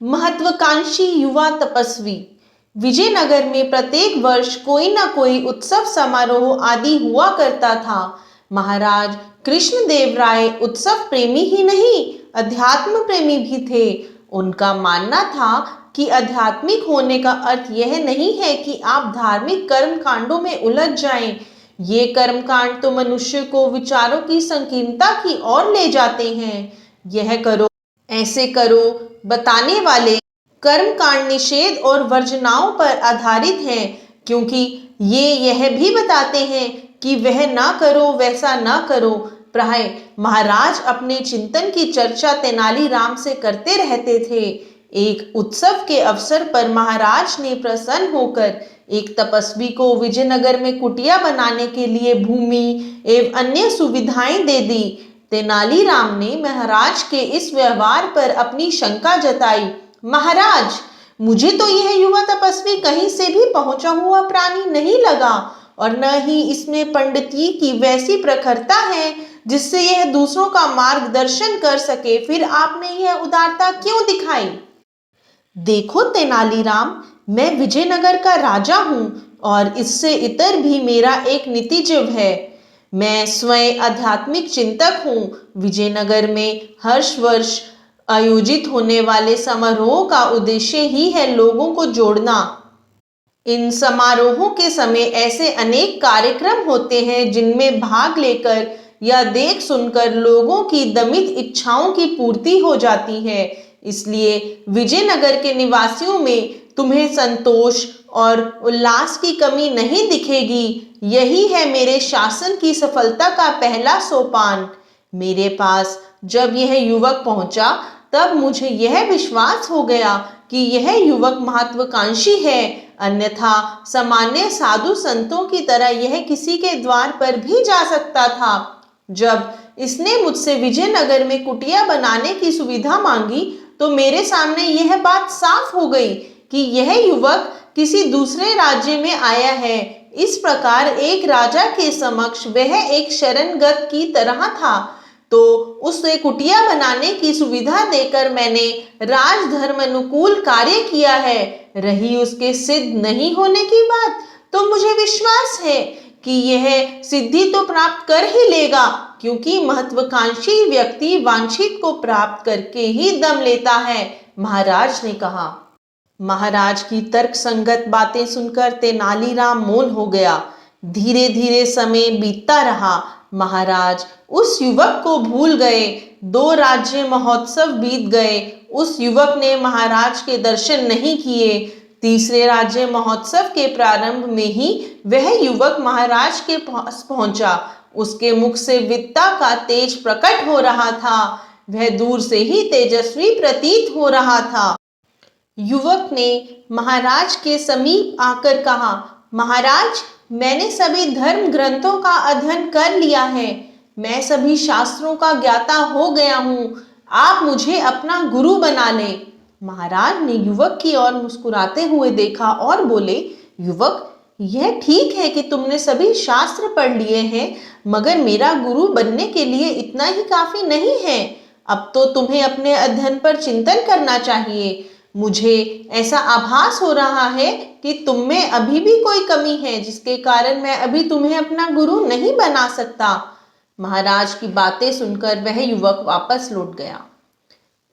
महत्वाकांक्षी युवा तपस्वी। विजयनगर में प्रत्येक वर्ष कोई ना कोई उत्सव समारोह आदि हुआ करता था। महाराज कृष्णदेव राय उत्सव प्रेमी ही नहीं, अध्यात्म प्रेमी भी थे। उनका मानना था कि आध्यात्मिक होने का अर्थ यह नहीं है कि आप धार्मिक कर्म कांडों में उलझ जाएं। ये कर्म कांड तो मनुष्य को विचारों की संकीर्णता की ओर ले जाते हैं। यह करो, ऐसे करो बताने वाले कर्म कांड निषेध और वर्जनाओं पर आधारित हैं, क्योंकि ये यह भी बताते हैं कि वह ना करो, वैसा ना करो। प्राय महाराज अपने चिंतन की चर्चा तेनालीराम से करते रहते थे। एक उत्सव के अवसर पर महाराज ने प्रसन्न होकर एक तपस्वी को विजयनगर में कुटिया बनाने के लिए भूमि एवं अन्य सुविधाएं दे दी। तेनालीराम ने महाराज के इस व्यवहार पर अपनी शंका जताई। महाराज, मुझे तो यह युवा तपस्वी कहीं से भी पहुंचा हुआ प्राणी नहीं लगा, और न ही इसमें पंडिती की वैसी प्रखरता है जिससे यह दूसरों का मार्गदर्शन कर सके। फिर आपने यह उदारता क्यों दिखाई? देखो तेनालीराम, मैं विजयनगर का राजा हूं और इससे इतर भी मेरा एक नीतिजीव है। मैं स्वयं आध्यात्मिक चिंतक हूँ। विजयनगर में हर वर्ष आयोजित होने वाले समारोह का उद्देश्य ही है लोगों को जोड़ना। इन समारोहों के समय ऐसे अनेक कार्यक्रम होते हैं जिनमें भाग लेकर या देख सुनकर लोगों की दमित इच्छाओं की पूर्ति हो जाती है। इसलिए विजयनगर के निवासियों में तुम्हें संतोष और उल्लास की कमी नहीं दिखेगी। यही है मेरे शासन की सफलता का पहला सोपान। मेरे पास जब यह युवक पहुंचा तब मुझे यह विश्वास हो गया कि यह युवक महत्वाकांक्षी है, अन्यथा सामान्य साधु संतों की तरह यह किसी के द्वार पर भी जा सकता था। जब इसने मुझसे विजयनगर में कुटिया बनाने की सुविधा मांगी तो मेरे सामने यह बात साफ हो गई कि यह युवक किसी दूसरे राज्य में आया है। इस प्रकार एक राजा के समक्ष वह एक शरणगत की तरह था, तो उसे कुटिया बनाने की सुविधा देकर मैंने राजधर्म अनुकूल कार्य किया है। रही उसके सिद्ध नहीं होने की बात, तो मुझे विश्वास है कि यह सिद्धि तो प्राप्त कर ही लेगा, क्योंकि महत्वाकांक्षी व्यक्ति वांछित को प्राप्त करके ही दम लेता है, महाराज ने कहा। महाराज की तर्क संगत बातें सुनकर तेनालीराम मौन हो गया। धीरे धीरे समय बीतता रहा। महाराज उस युवक को भूल गए। 2 राज्य महोत्सव बीत गए। उस युवक ने महाराज के दर्शन नहीं किए। तीसरे राज्य महोत्सव के प्रारंभ में ही वह युवक महाराज के पास पहुंचा। उसके मुख से विद्या का तेज प्रकट हो रहा था। वह दूर से ही तेजस्वी प्रतीत हो रहा था। युवक ने महाराज के समीप आकर कहा, महाराज, मैंने सभी धर्म ग्रंथों का अध्ययन कर लिया है। मैं सभी शास्त्रों का ज्ञाता हो गया हूँ। आप मुझे अपना गुरु बना लें। महाराज ने युवक की ओर मुस्कुराते हुए देखा और बोले, युवक, यह ठीक है कि तुमने सभी शास्त्र पढ़ लिए हैं, मगर मेरा गुरु बनने के लिए इतना ही काफी नहीं है। अब तो तुम्हें अपने अध्ययन पर चिंतन करना चाहिए। मुझे ऐसा आभास हो रहा है कि तुम में अभी भी कोई कमी है, जिसके कारण मैं अभी तुम्हें अपना गुरु नहीं बना सकता। महाराज की बातें सुनकर वह युवक वापस लौट गया।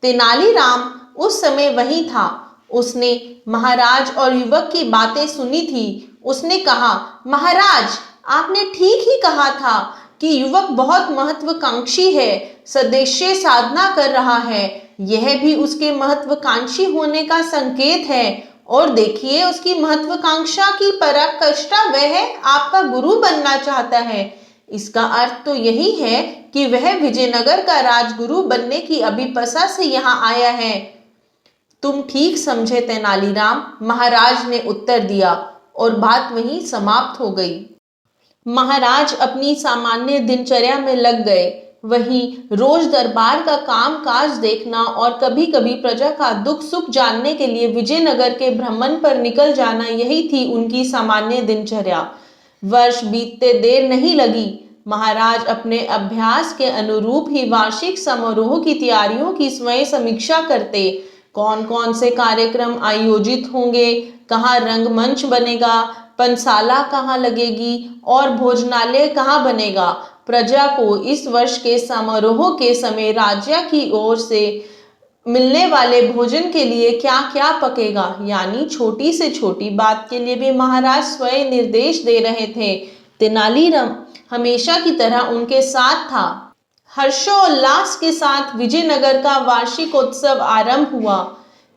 तेनालीराम उस समय वहीं था। उसने महाराज और युवक की बातें सुनी थी। उसने कहा, महाराज, आपने ठीक ही कहा था कि युवक बहुत महत्वाकांक्षी है, सदेश्य साधना कर रहा है। यह भी उसके महत्वाकांक्षी होने का संकेत है। और देखिए, उसकी महत्वाकांक्षा की पराकाष्ठा वह आपका गुरु बनना चाहता है। इसका अर्थ तो यही है कि वह विजयनगर का राजगुरु बनने की अभिप्सा से यहाँ आया है। तुम ठीक समझे तेनालीराम, महाराज ने उत्तर दिया, और बात वहीं समाप्त हो गई। महाराज अपनी सामान्य दिनचर्या में लग गए। वहीं रोज दरबार का काम काज देखना और कभी कभी प्रजा का दुख सुख जानने के लिए विजयनगर के भ्रमण पर निकल जाना, यही थी उनकी सामान्य दिनचर्या। वर्ष बीतते देर नहीं लगी। महाराज अपने अभ्यास के अनुरूप ही वार्षिक समारोह की तैयारियों की स्वयं समीक्षा करते। कौन कौन से कार्यक्रम आयोजित होंगे, कहाँ रंगमंच बनेगा, पंसाला कहाँ लगेगी और भोजनालय कहाँ बनेगा। प्रजा को इस वर्ष के समारोह के समय राज्य की ओर से मिलने वाले भोजन के लिए क्या क्या पकेगा, यानी छोटी से छोटी बात के लिए भी महाराज स्वयं निर्देश दे रहे थे। तेनालीराम हमेशा की तरह उनके साथ था। हर्षोल्लास के साथ विजयनगर का वार्षिकोत्सव आरंभ हुआ।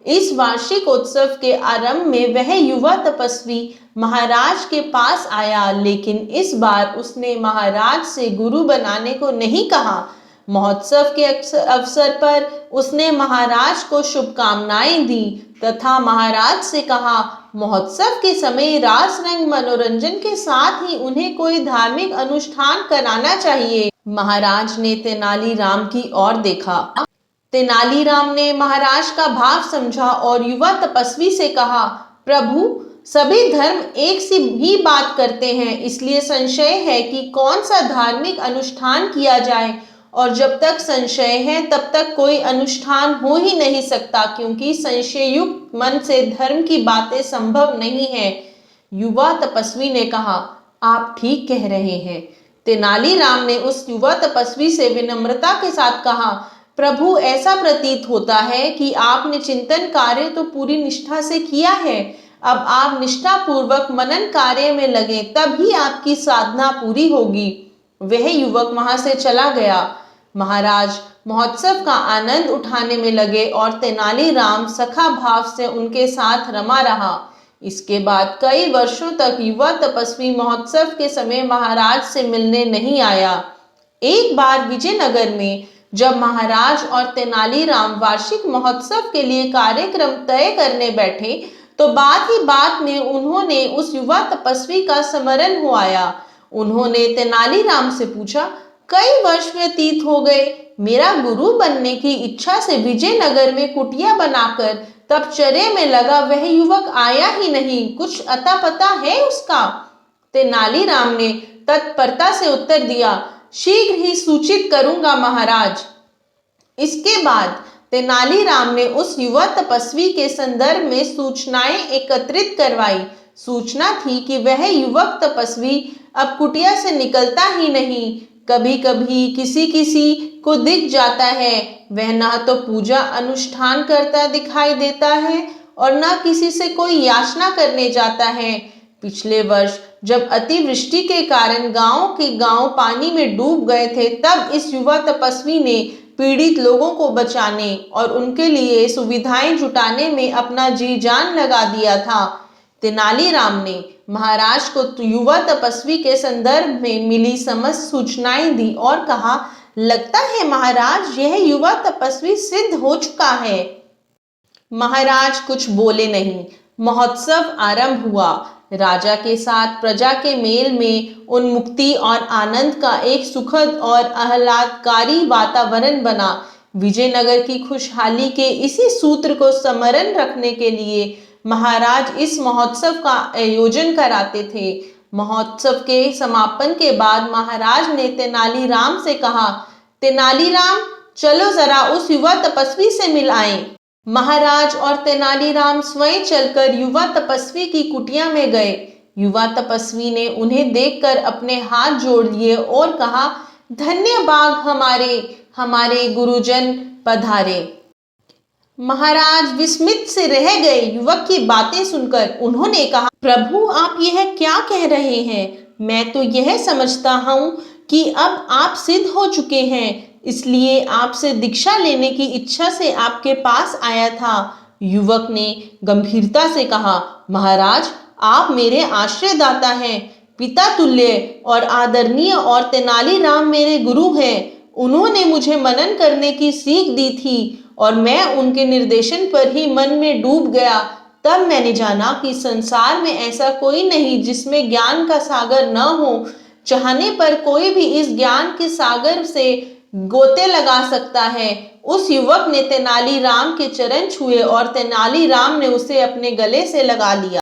इस वार्षिकोत्सव के आरंभ में वह युवा तपस्वी महाराज के पास आया, लेकिन इस बार उसने महाराज से गुरु बनाने को नहीं कहा। महोत्सव के अवसर पर उसने महाराज को शुभकामनाएं दी तथा महाराज से कहा, महोत्सव के समय रास रंग मनोरंजन के साथ ही उन्हें कोई धार्मिक अनुष्ठान कराना चाहिए। महाराज ने तेनालीराम की ओर देखा। तेनालीराम ने महाराज का भाव समझा और युवा तपस्वी से कहा, प्रभु, सभी धर्म एक सी ही बात करते हैं, इसलिए संशय है कि कौन सा धार्मिक अनुष्ठान किया जाए, और जब तक संशय है तब तक कोई अनुष्ठान हो ही नहीं सकता, क्योंकि संशययुक्त मन से धर्म की बातें संभव नहीं है। युवा तपस्वी ने कहा, आप ठीक कह रहे हैं। तेनालीराम ने उस युवा तपस्वी से विनम्रता के साथ कहा, प्रभु, ऐसा प्रतीत होता है कि आपने चिंतन कार्य तो पूरी निष्ठा से किया है। अब आप निष्ठा पूर्वक मनन कार्य में लगे, तभी आपकी साधना पूरी होगी। वह युवक वहां से चला गया। महाराज महोत्सव का आनंद उठाने में लगे और तेनालीराम सखा भाव से उनके साथ रमा रहा। इसके बाद कई वर्षों तक युवा तपस्वी महोत्सव के समय महाराज से मिलने नहीं आया। एक बार विजयनगर में जब महाराज और तेनालीराम वार्षिक महोत्सव के लिए कार्यक्रम तय करने बैठे, तो बात ही बात में उन्होंने उस युवा तपस्वी का स्मरण हो आया। उन्होंने तेनालीराम से पूछा, कई वर्ष व्यतीत हो गए, मेरा गुरु बनने की इच्छा से विजयनगर में कुटिया बनाकर तपचर्या में लगा वह युवक आया ही नहीं, कुछ अता पता है उसका? तेनालीराम ने तत्परता से उत्तर दिया, शीघ्र ही सूचित करूंगा महाराज। इसके बाद तेनालीराम ने उस युवा तपस्वी के संदर्भ में सूचनाएं एकत्रित करवाई। सूचना थी कि वह युवक तपस्वी अब कुटिया से निकलता ही नहीं, कभी कभी किसी किसी को दिख जाता है। वह न तो पूजा अनुष्ठान करता दिखाई देता है और न किसी से कोई याचना करने जाता है। पिछले वर्ष जब अतिवृष्टि के कारण गांव के गांव पानी में डूब गए थे, तब इस युवा तपस्वी ने पीड़ित लोगों को बचाने और उनके लिए सुविधाएं जुटाने में अपना जी जान लगा दिया था। तेनालीराम ने महाराज को युवा तपस्वी के संदर्भ में मिली समस्त सूचनाएं दी और कहा, लगता है महाराज, यह युवा तपस्वी सिद्ध हो चुका है। महाराज कुछ बोले नहीं। महोत्सव आरंभ हुआ। राजा के साथ प्रजा के मेल में उन्मुक्ति और आनंद का एक सुखद और आह्लादकारी वातावरण बना। विजयनगर की खुशहाली के इसी सूत्र को स्मरण रखने के लिए महाराज इस महोत्सव का आयोजन कराते थे। महोत्सव के समापन के बाद महाराज ने तेनालीराम से कहा, तेनालीराम, चलो जरा उस युवा तपस्वी से मिल आएं। महाराज और तेनालीराम स्वयं चलकर युवा तपस्वी की कुटिया में गए। युवा तपस्वी ने उन्हें देखकर अपने हाथ जोड़ लिए और कहा, धन्य भाग हमारे गुरुजन पधारे। महाराज विस्मित से रह गए। युवक की बातें सुनकर उन्होंने कहा, प्रभु, आप यह क्या कह रहे हैं? मैं तो यह समझता हूं कि अब आप सिद्ध हो चुके हैं, इसलिए आपसे दीक्षा लेने की इच्छा से आपके पास आया था। युवक ने गंभीरता से कहा, महाराज, आप मेरे आश्रयदाता हैं, पिता तुल्य और आदरणीय, और तेनालीराम मेरे गुरु हैं। उन्होंने मुझे मनन करने की सीख दी थी और मैं उनके निर्देशन पर ही मन में डूब गया। तब मैंने जाना कि संसार में ऐसा कोई नहीं जिसमें ज्ञान का सागर न हो। चाहने पर कोई भी इस ज्ञान के सागर से गोते लगा सकता है। उस युवक ने तेनालीराम के चरण छुए और तेनालीराम ने उसे अपने गले से लगा लिया।